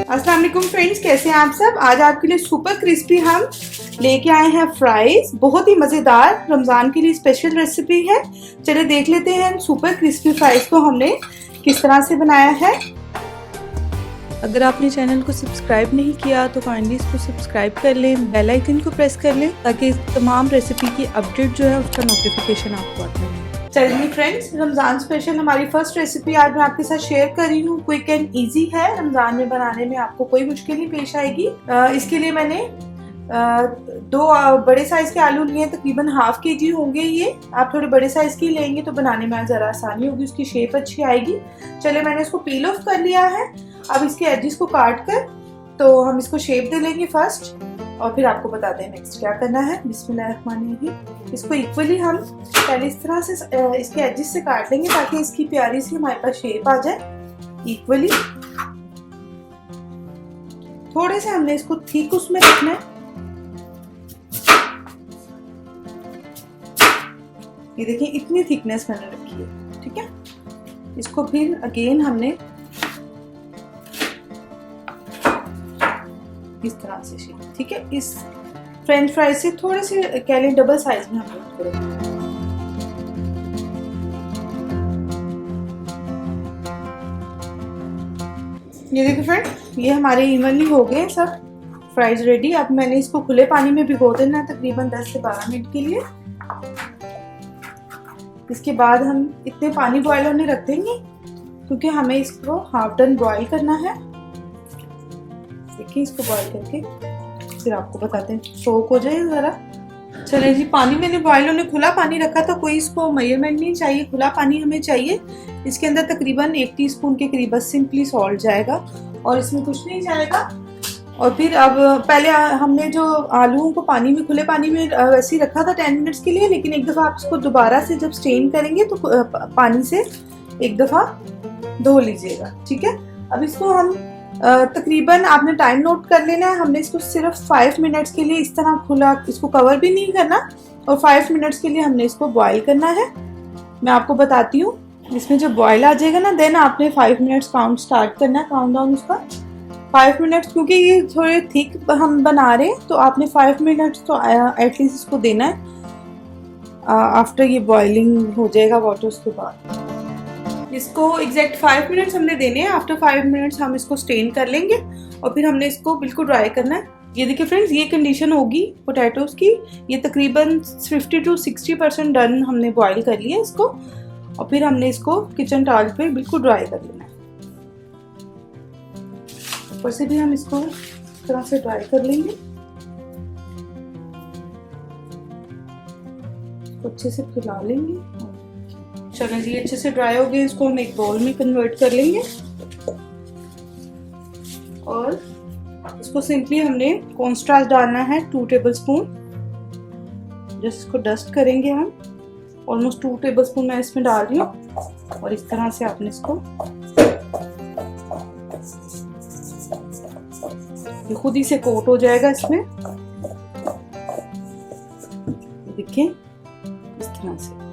अस्सलाम वालेकुम फ्रेंड्स, कैसे हैं आप सब। आज आपके लिए सुपर क्रिस्पी हम लेके आए हैं फ्राइज। बहुत ही मज़ेदार रमज़ान के लिए स्पेशल रेसिपी है। चलिए देख लेते हैं सुपर क्रिस्पी फ्राइज को हमने किस तरह से बनाया है। अगर आपने चैनल को सब्सक्राइब नहीं किया तो काइंडली इसको सब्सक्राइब कर लें, बेल आइकन को प्रेस कर लें ताकि तमाम रेसिपी की अपडेट जो है उसका नोटिफिकेशन आपको आता है। चलिए फ्रेंड्स, रमज़ान स्पेशल हमारी फर्स्ट रेसिपी आज मैं आपके साथ शेयर कर रही हूँ। क्विक एंड इजी है, रमज़ान में बनाने में आपको कोई मुश्किल नहीं पेश आएगी। इसके लिए मैंने दो बड़े साइज के आलू लिए, तकरीबन ½ kg होंगे ये। आप थोड़े बड़े साइज की लेंगे तो बनाने में ज़रा आसानी होगी, उसकी शेप अच्छी आएगी। चलिए मैंने इसको पील ऑफ कर लिया है। अब इसके एजेस को काट कर तो हम इसको शेप दे लेंगे फर्स्ट, और फिर आपको बताते हैं नेक्स्ट क्या करना है। बिस्मिल्लाहिर्रहमानिर्रहीम। इसको इक्वली हम पहले इस तरह से इसके एजेस से काट लेंगे ताकि इसकी प्यारी सी हमारे पास शेप आ जाए इक्वली। थोड़े से हमने इसको ठीक उसमें रखना है। ये देखिए इतनी थिकनेस मैंने रखी है, ठीक है। इसको फिर अगेन हमने इस तरह से शेप, ठीक है। इस फ्रेंच फ्राइज से थोड़े से कह लें डबल साइज में हम यूज करेंगे। ये देखिए फ्रेंड, ये हमारे इवनली हो गए सब फ्राइज रेडी। अब मैंने इसको खुले पानी में भिगो देना है तकरीबन 10 से 12 मिनट के लिए। इसके बाद हम इतने पानी बॉयल होने रख देंगे क्योंकि हमें इसको हाफ डन बॉयल करना है। देखिए इसको बॉयल करके फिर आपको बताते हैं, सोक हो जाए ज़रा। चलिए जी, पानी मैंने बॉयल होने खुला पानी रखा था, कोई इसको मेजरमेंट नहीं चाहिए, खुला पानी हमें चाहिए। इसके अंदर तकरीबन 1 टीस्पून के करीब बस सिंपली सॉल्ट जाएगा और इसमें कुछ नहीं जाएगा। और फिर अब पहले हमने जो आलूओं को पानी में, खुले पानी में वैसे ही रखा था 10 मिनट्स के लिए, लेकिन एक दफ़ा आप इसको दोबारा से जब स्टेन करेंगे तो पानी से एक दफ़ा धो लीजिएगा, ठीक है। अब इसको हम तकरीबन आपने टाइम नोट कर लेना है। हमने इसको सिर्फ 5 मिनट्स के लिए इस तरह खुला, इसको कवर भी नहीं करना, और 5 मिनट्स के लिए हमने इसको बॉईल करना है। मैं आपको बताती हूँ, इसमें जब बॉईल आ जाएगा ना, देन आपने 5 मिनट्स काउंट स्टार्ट करना है, काउंट डाउन उसका 5 मिनट्स, क्योंकि ये थोड़े थिक हम बना रहे हैं तो आपने 5 मिनट्स तो एटलीस्ट इसको देना है आफ्टर ये बॉइलिंग हो जाएगा वाटर। उसके बाद इसको एग्जैक्ट 5 मिनट्स हमने देने हैं। आफ्टर 5 मिनट्स हम इसको स्टेन कर लेंगे और फिर हमने इसको बिल्कुल ड्राई करना है। ये देखिए फ्रेंड्स, ये कंडीशन होगी पोटैटोज की। ये तकरीबन 50 to 60% डन हमने बॉईल कर लिया इसको, और फिर हमने इसको किचन टॉवल पे बिल्कुल ड्राई कर लेना है। ऊपर से भी हम इसको इस तरह से ड्राई कर लेंगे, अच्छे से फैला लेंगे। चलो जी, अच्छे से ड्राई हो गए। इसको हम एक बाउल में कन्वर्ट कर लेंगे और इसको सिंपली हमने कॉर्नस्टार्च डालना है 2 टेबलस्पून। जस्ट इसको डस्ट करेंगे हम, ऑलमोस्ट 2 टेबलस्पून मैं इसमें डाल रही हूँ। और इस तरह से आपने इसको, ये खुद ही से कोट हो जाएगा इसमें, देखिए इस तरह से,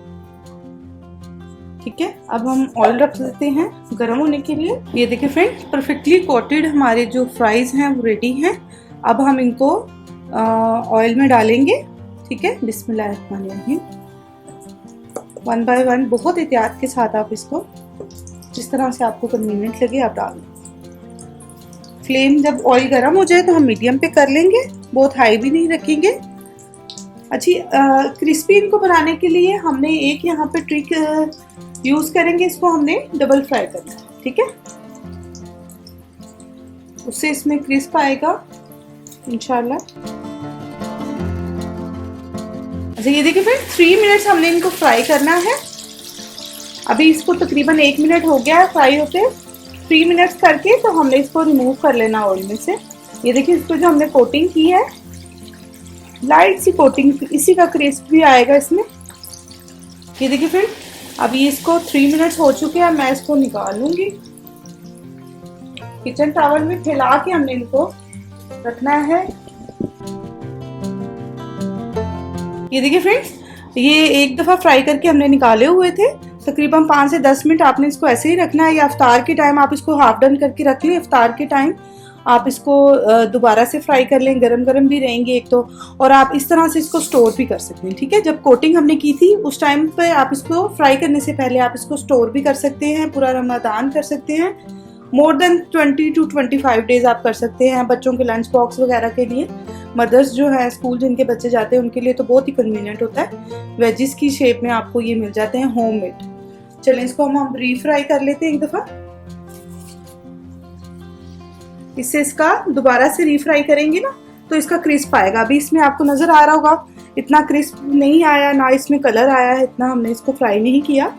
ठीक है। अब हम ऑयल रख देते हैं गर्म होने के लिए। ये देखिए फ्रेंड्स, परफेक्टली कोटेड हमारे जो फ्राइज हैं वो रेडी हैं। अब हम इनको ऑयल में डालेंगे, ठीक है। बिस्मिल्लाहिर्रहमानिर्रहीम। 1 by 1 बहुत एहतियात के साथ आप इसको जिस तरह से आपको कन्वीनियंट लगे आप डालें। फ्लेम जब ऑयल गर्म हो जाए तो हम मीडियम पे कर लेंगे, बहुत हाई भी नहीं रखेंगे। अच्छी क्रिस्पी इनको बनाने के लिए हमने एक यहाँ पे ट्रिक यूज करेंगे। इसको हमने डबल फ्राई करना है, ठीक है। उससे इसमें क्रिस्प आएगा इंशाल्लाह। अच्छा, ये देखिए फिर 3 मिनट्स हमने इनको फ्राई करना है। अभी इसको तकरीबन 1 मिनट हो गया है फ्राई होते। 3 मिनट्स करके तो हमने इसको रिमूव कर लेना ऑयल में से। ये देखिए इसको जो हमने कोटिंग की है, लाइट सी कोटिंग, इसी का क्रिस्प भी आएगा इसमें। ये देखिए फिर अभी इसको 3 मिनट्स हो चुके हैं। मैं इसको निकाल लूंगी। किचन टॉवल में फैला के हमने इनको रखना है। ये देखिए फ्रेंड्स, ये एक दफ़ा फ्राई करके हमने निकाले हुए थे। तकरीबन 5 से 10 मिनट आपने इसको ऐसे ही रखना है, या अफ्तार के टाइम आप इसको हाफ डन करके रख लें अफ्तार के टाइम। आप इसको दोबारा से फ्राई कर लें, गरम गरम भी रहेंगे एक तो, और आप इस तरह से इसको स्टोर भी कर सकते हैं। ठीक है, जब कोटिंग हमने की थी उस टाइम पे आप इसको फ्राई करने से पहले आप इसको स्टोर भी कर सकते हैं, पूरा रमज़ान कर सकते हैं, मोर देन 20 to 25 डेज आप कर सकते हैं। बच्चों के लंच बॉक्स वगैरह के लिए, मदर्स जो है स्कूल जिनके बच्चे जाते हैं उनके लिए तो बहुत ही कन्वीनियंट होता है। वेजिस की शेप में आपको ये मिल जाते हैं होममेड। चलें इसको हम रीफ्राई कर लेते हैं एक दफ़ा। इससे इसका दोबारा से रीफ्राई करेंगे ना तो इसका क्रिस्प आएगा। अभी इसमें आपको नज़र आ रहा होगा इतना क्रिस्प नहीं आया, ना इसमें कलर आया है, इतना हमने इसको फ्राई नहीं किया।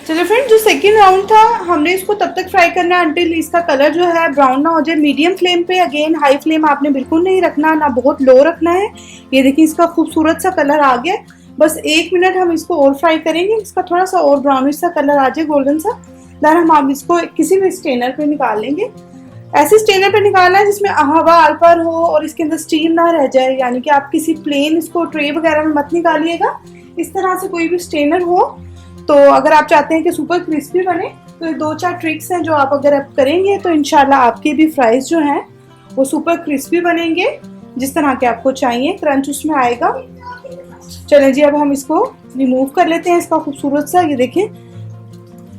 चलिए फ्रेंड, जो सेकंड राउंड था हमने इसको तब तक फ्राई करना है अंटिल इसका कलर जो है ब्राउन ना हो जाए। मीडियम फ्लेम पे, अगेन हाई फ्लेम आपने बिल्कुल नहीं रखना, ना बहुत लो रखना है। ये देखिए इसका खूबसूरत सा कलर आ गया। बस 1 मिनट हम इसको और फ्राई करेंगे, इसका थोड़ा सा और ब्राउनिश सा कलर आ जाए, गोल्डन सा। देन हम आप इसको किसी भी स्ट्रेनर पे निकाल लेंगे। ऐसे स्ट्रेनर पे निकालना है जिसमें हवा आर पार हो और इसके अंदर स्टीम ना रह जाए, यानी कि आप किसी प्लेन इसको ट्रे वगैरह में मत निकालिएगा। इस तरह से कोई भी स्ट्रेनर हो तो अगर आप चाहते हैं कि सुपर क्रिस्पी बने तो ये 2-4 ट्रिक्स हैं जो आप अगर आप करेंगे तो इंशाल्लाह आपके भी फ्राइज जो हैं वो सुपर क्रिस्पी बनेंगे, जिस तरह के आपको चाहिए, क्रंच उसमें आएगा। चलें जी, अब हम इसको रिमूव कर लेते हैं। इसका खूबसूरत सा ये देखिए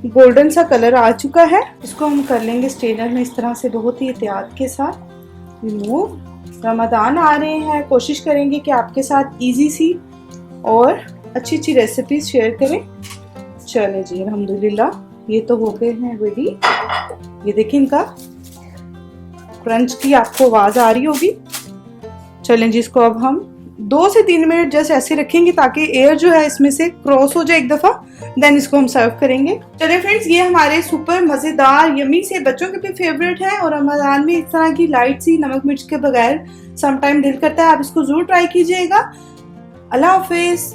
गोल्डन सा कलर आ चुका है। इसको हम कर लेंगे स्ट्रेनर में इस तरह से बहुत ही एहतियात के साथ रिमूव। रमज़ान आ रहे हैं, कोशिश करेंगे कि आपके साथ इजी सी और अच्छी अच्छी रेसिपीज शेयर करें। चले जी, अल्हम्दुलिल्लाह ये तो हो गए हैं रेडी। ये देखिए इनका क्रंच की आपको आवाज़ आ रही होगी। चलें जी, इसको अब हम 2 से 3 मिनट जस्ट ऐसे रखेंगे ताकि एयर जो है इसमें से क्रॉस हो जाए एक दफ़ा, देन इसको हम सर्व करेंगे। चलिए फ्रेंड्स, ये हमारे सुपर मज़ेदार यमी से बच्चों के भी फेवरेट हैं और रमज़ान में इस तरह की लाइट सी नमक मिर्च के बगैर समटाइम दिल करता है, आप इसको ज़रूर ट्राई कीजिएगा। अल्लाह हाफिज़।